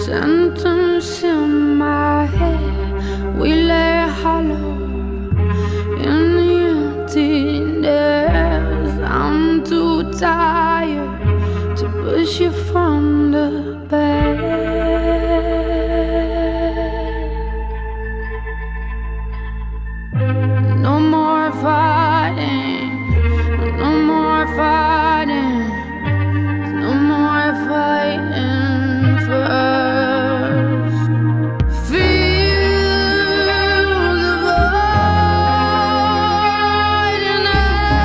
sentence in my head. We lay hollow in the emptiness. I'm too tired to push you from the bed. No more fighting, no more fighting, no more fighting first. Feel the void in our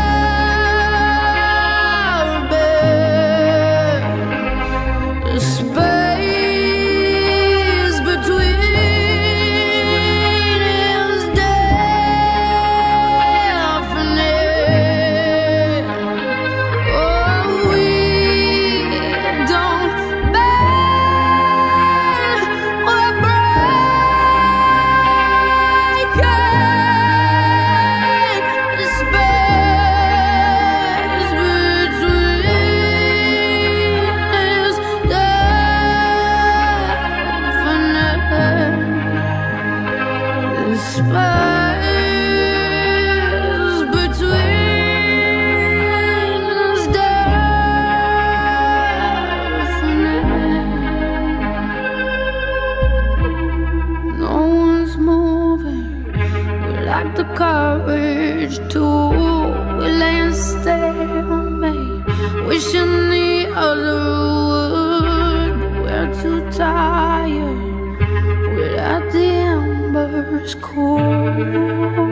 bed. The space between is deafening. Oh, we don't bend or break it. The space between is deafening. The space between is deafening. No one's moving. We lack the courage to. We lay in stalemate, wishing the other would. We're too tired. We're at the embers' core.